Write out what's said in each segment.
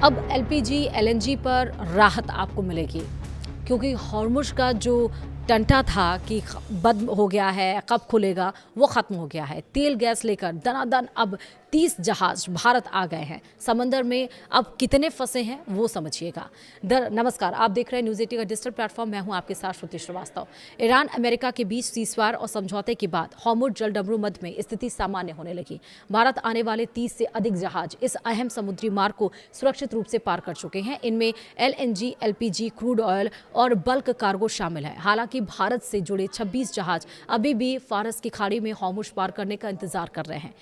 अब LPG, LNG पर राहत आपको मिलेगी क्योंकि हॉर्मुज़ का जो टंटा था कि बंद हो गया है, कब खुलेगा, वो ख़त्म हो गया है। तेल गैस लेकर दनादन अब 30 जहाज भारत आ गए हैं। समंदर में अब कितने फंसे हैं वो समझिएगा। नमस्कार, आप देख रहे हैं न्यूज़ 80 का डिजिटल प्लेटफॉर्म। मैं हूं आपके साथ श्रुति श्रीवास्तव। ईरान अमेरिका के बीच सीज़फायर और समझौते के बाद हॉर्मुज़ जलडमरू मध्य में स्थिति सामान्य होने लगी। भारत आने वाले 30 से अधिक जहाज इस अहम समुद्री मार्ग को सुरक्षित रूप से पार कर चुके हैं। इनमें एलएनजी, एलपीजी, क्रूड ऑयल और बल्क कार्गो शामिल है। हालांकि भारत से जुड़े 26 जहाज अभी भी फारस की खाड़ी में हॉर्मुज़ पार करने का इंतजार कर रहे हैं।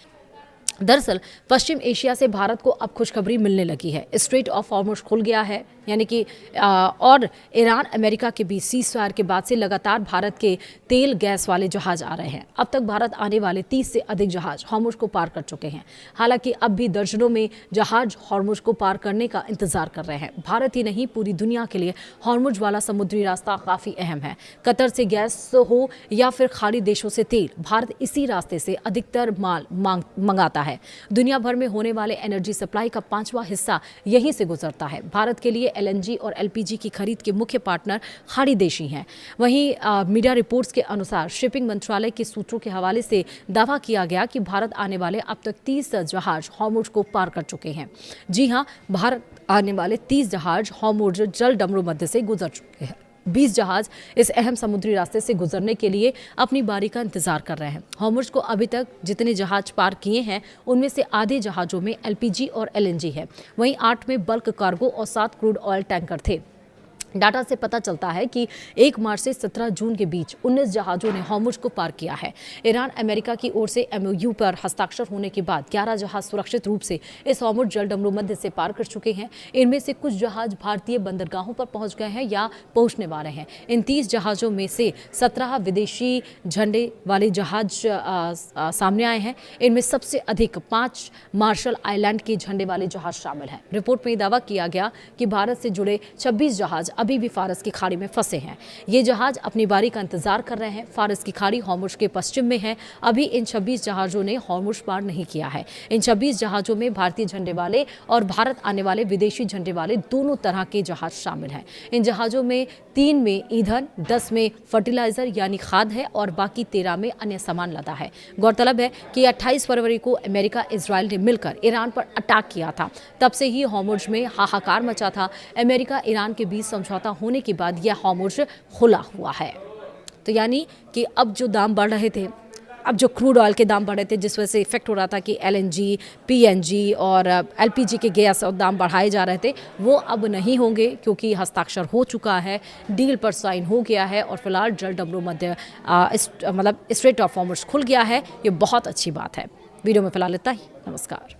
दरअसल पश्चिम एशिया से भारत को अब खुशखबरी मिलने लगी है। स्ट्रेट ऑफ हॉर्मुज़ खुल गया है, यानी कि और ईरान अमेरिका के बीच सीज़फायर के बाद से लगातार भारत के तेल गैस वाले जहाज आ रहे हैं। अब तक भारत आने वाले 30 से अधिक जहाज हॉर्मुज़ को पार कर चुके हैं। हालांकि अब भी दर्जनों में जहाज हॉर्मुज़ को पार करने का इंतजार कर रहे हैं। भारत ही नहीं, पूरी दुनिया के लिए हॉर्मुज़ वाला समुद्री रास्ता काफ़ी अहम है। कतर से गैस हो या फिर खाड़ी देशों से तेल, भारत इसी रास्ते से अधिकतर माल मंगाता है। दुनिया भर में होने वाले एनर्जी सप्लाई का 5वां हिस्सा यहीं से गुजरता है। भारत के लिए एलएनजी और एलपीजी की खरीद के मुख्य पार्टनर खाड़ी देशी हैं। वहीं मीडिया रिपोर्ट्स के अनुसार शिपिंग मंत्रालय के सूत्रों के हवाले से दावा किया गया कि भारत आने वाले अब तक 30 जहाज हॉर्मुज़ को पार कर चुके हैं। जी हां, भारत आने वाले 30 जहाज हॉर्मुज़ जलडमरू मध्य से गुजर चुके हैं। 20 जहाज इस अहम समुद्री रास्ते से गुजरने के लिए अपनी बारी का इंतजार कर रहे हैं। हॉर्मुज़ को अभी तक जितने जहाज पार किए हैं उनमें से आधे जहाजों में एलपीजी और एलएनजी है। वहीं 8 में बल्क कार्गो और 7 क्रूड ऑयल टैंकर थे। डाटा से पता चलता है कि 1 मार्च से 17 जून के बीच 19 जहाज़ों ने हॉर्मुज़ को पार किया है। ईरान अमेरिका की ओर से एमओयू पर हस्ताक्षर होने के बाद 11 जहाज सुरक्षित रूप से इस हॉर्मुज़ जलडमरू मध्य से पार कर चुके हैं। इनमें से कुछ जहाज भारतीय बंदरगाहों पर पहुंच गए हैं या पहुंचने वाले हैं। इन 30 जहाज़ों में से 17 विदेशी झंडे वाले जहाज सामने आए हैं। इनमें सबसे अधिक 5 मार्शल आइलैंड के झंडे वाले जहाज शामिल हैं। रिपोर्ट में दावा किया गया कि भारत से जुड़े 26 जहाज अभी भी फारस की खाड़ी में फंसे हैं। ये जहाज अपनी बारी का इंतजार कर रहे हैं। फारस की खाड़ी हॉर्मुज़ के पश्चिम में है। अभी इन 26 जहाज़ों ने हॉर्मुज़ पार नहीं किया है। इन 26 जहाज़ों में भारतीय झंडे वाले और भारत आने वाले विदेशी झंडे वाले दोनों तरह के जहाज शामिल हैं। इन जहाज़ों में 3 में ईंधन, 10 में फर्टिलाइजर यानी खाद है और बाकी 13 में अन्य सामान लदा है। गौरतलब है कि 28 फरवरी को अमेरिका इजराइल ने मिलकर ईरान पर अटैक किया था। तब से ही हॉर्मुज़ में हाहाकार मचा था। अमेरिका ईरान के बीच समझौता होने के बाद यह हॉर्मुज़ खुला हुआ है। तो यानी कि अब जो दाम बढ़ रहे थे, अब जो क्रूड ऑयल के दाम बढ़े थे, जिस वजह से इफेक्ट हो रहा था कि एलएनजी, पीएनजी और एलपीजी के गैस और दाम बढ़ाए जा रहे थे, वो अब नहीं होंगे क्योंकि हस्ताक्षर हो चुका है, डील पर साइन हो गया है और फिलहाल जलडमरू मध्य मतलब स्ट्रेट ऑफ हॉर्मुज़ खुल गया है। ये बहुत अच्छी बात है। वीडियो में फिलहाल इतना ही। नमस्कार।